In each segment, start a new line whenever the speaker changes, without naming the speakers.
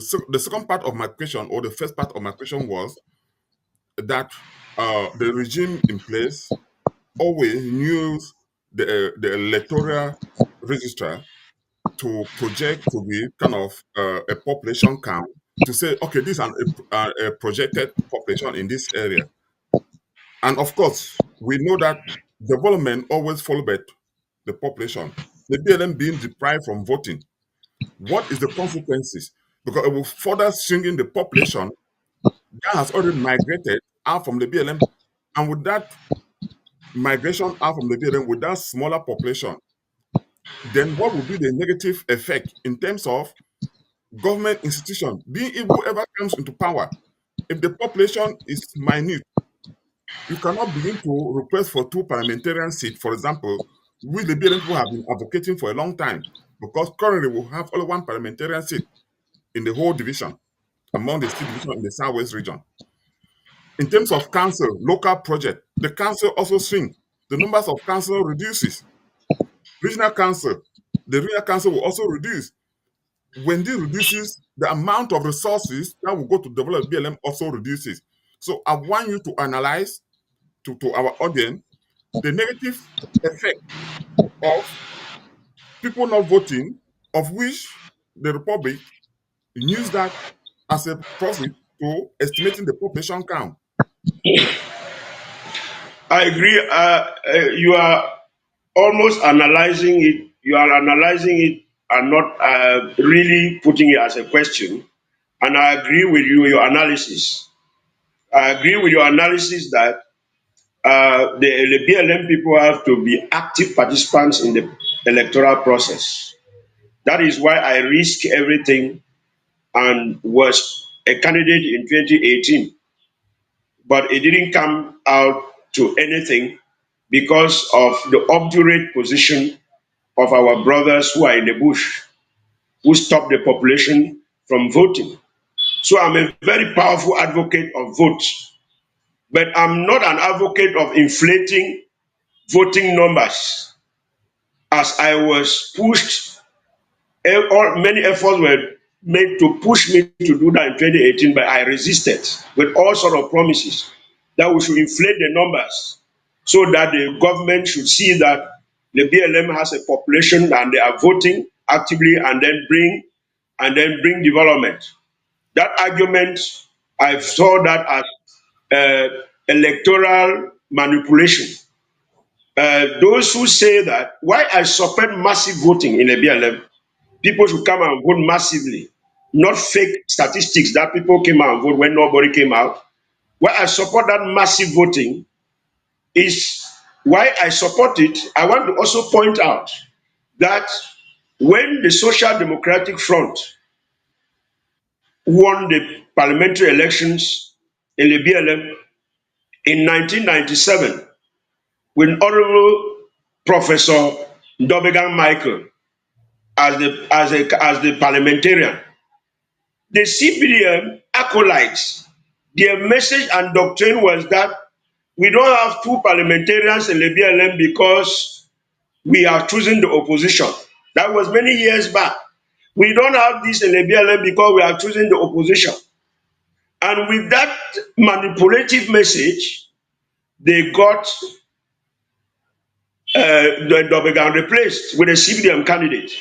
So the second part of my question, or the first part of my question, was that the regime in place always used the electoral register to project to be kind of a population count to say, okay, this is a projected population in this area. And of course, we know that development always follows by the population. The BLM being deprived from voting, what is the consequences? Because it will further shrinking the population that has already migrated out from the BLM. And with that migration out from the BLM, with that smaller population, then what will be the negative effect in terms of government institution being able ever comes into power? If the population is minute, you cannot begin to request for two parliamentarian seats, for example, which the BLM people have been advocating for a long time, because currently we have only one parliamentarian seat in the whole division, among the state division in the southwest region. In terms of council, local project, the council also shrink. The numbers of council reduces. Regional council, the regional council will also reduce. When this reduces, the amount of resources that will go to develop BLM also reduces. So I want you to analyze to our audience the negative effect of people not voting, of which the Republic used that as a profit to estimating the population count.
I agree. You are almost analyzing it. You are analyzing it and not really putting it as a question. And I agree with you, your analysis. I agree with your analysis that the BLM people have to be active participants in the electoral process. That is why I risked everything and was a candidate in 2018, but it didn't come out to anything because of the obdurate position of our brothers who are in the bush, who stop the population from voting. So I'm a very powerful advocate of votes, but I'm not an advocate of inflating voting numbers. As I was pushed, many efforts were made to push me to do that in 2018, but I resisted with all sort of promises that we should inflate the numbers so that the government should see that the BLM has a population and they are voting actively and then bring development. That argument, I saw that as electoral manipulation. Those who say that, why I support massive voting in the BLM, people should come and vote massively, not fake statistics that people came out and vote when nobody came out. Why I support that massive voting is why I support it. I want to also point out that when the Social Democratic Front won the parliamentary elections in the BLM in 1997 with Honorable Professor Dobegan Michael as the parliamentarian, the CPDM acolytes, their message and doctrine was that we don't have two parliamentarians in the BLM because we are choosing the opposition. That was many years back. We don't have this in the BLM because we are choosing the opposition. And with that manipulative message, they got the Dobegan replaced with a CPDM candidate.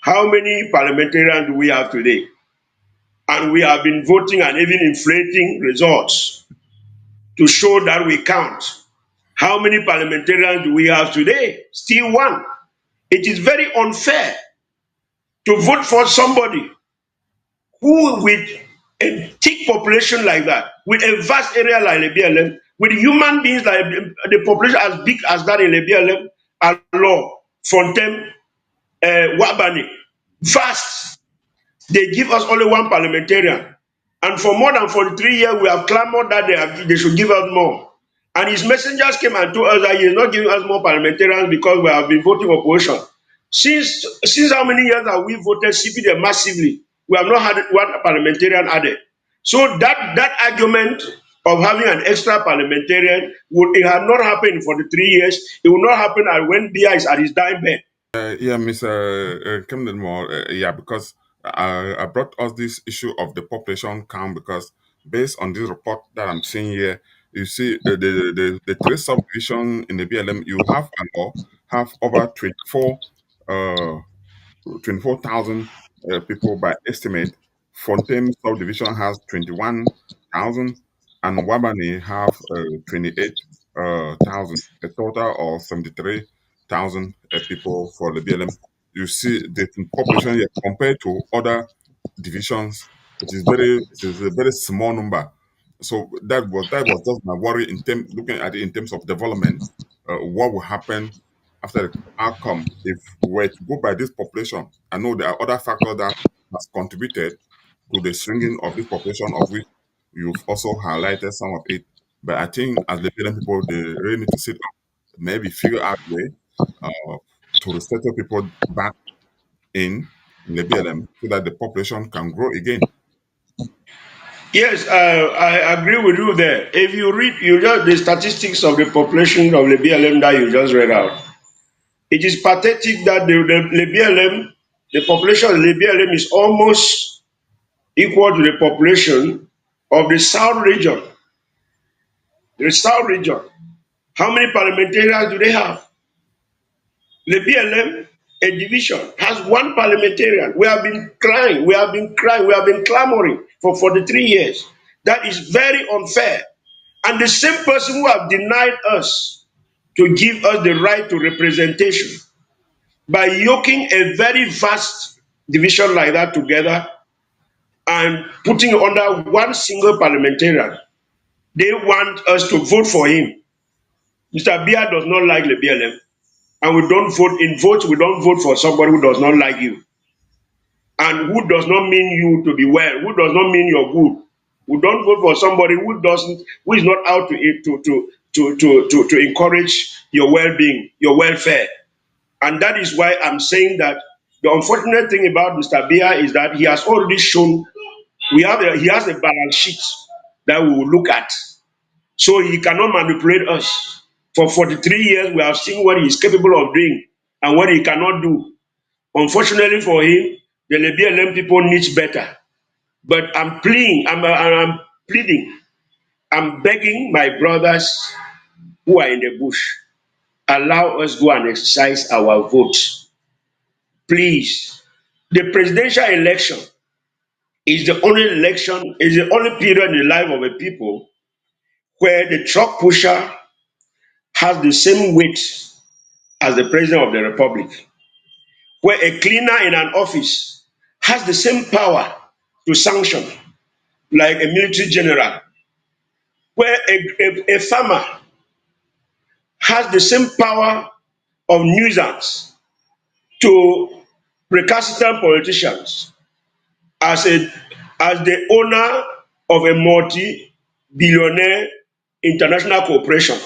How many parliamentarians do we have today? And we have been voting and even inflating results to show that we count. How many parliamentarians do we have today? Still one. It is very unfair to vote for somebody who, with a thick population like that, with a vast area like the BLM, with human beings like the population as big as that in the BLM, Law, Fontaine, Wabani, vast. They give us only one parliamentarian. And for more than 43 years, we have clamored that they should give us more. And his messengers came and told us that he is not giving us more parliamentarians because we have been voting opposition. Since how many years have we voted CPD massively? We have not had one parliamentarian added. So that argument of having an extra parliamentarian, it had not happened for the 3 years. It will not happen when BI is at his dying bed.
Yeah, Mr. Nkemlemo, yeah, because I brought us this issue of the population count because based on this report that I'm seeing here, you see the three subdivision in the BLM, you have and all have over uh, 24,000 people by estimate. Fontaine subdivision has 21,000 and Wabani have 28,000, a total of 73,000 people for the BLM. You see the population here compared to other divisions, it is a very small number. So that was just my worry in looking at it in terms of development. What will happen after the outcome if we were to go by this population? I know there are other factors that has contributed to the shrinking of this population, of which you've also highlighted some of it. But I think as Liberian people, they really need to sit up, maybe figure out a way uh, to resettle people back in the BLM so that the population can grow again.
Yes, I agree with you there. If you read you just the statistics of the population of the BLM that you just read out, it is pathetic that the BLM, the population of the BLM is almost equal to the population of the South region. The South region. How many parliamentarians do they have? The BLM, a division, has one parliamentarian. We have been crying, we have been clamoring for 43 years. That is very unfair. And the same person who have denied us to give us the right to representation by yoking a very vast division like that together and putting it under one single parliamentarian, they want us to vote for him. Mr. Bia does not like the BLM, and we don't vote in votes. We don't vote for somebody who does not like you, and who does not mean you to be well, who does not mean you're good. We don't vote for somebody who is not out to encourage your well-being, your welfare. And that is why I'm saying that the unfortunate thing about Mr. Bia is that he has already shown he has a balance sheet that we will look at. So he cannot manipulate us. For 43 years, we have seen what he is capable of doing and what he cannot do. Unfortunately for him, the LBLM people needs better. But I'm pleading, I'm begging my brothers who are in the bush, allow us go and exercise our votes. Please. The presidential election is the only period in the life of a people where the truck pusher has the same weight as the president of the republic, where a cleaner in an office has the same power to sanction like a military general, where a farmer has the same power of nuisance to recalcitrant politicians as as the owner of a multi-billionaire international corporation.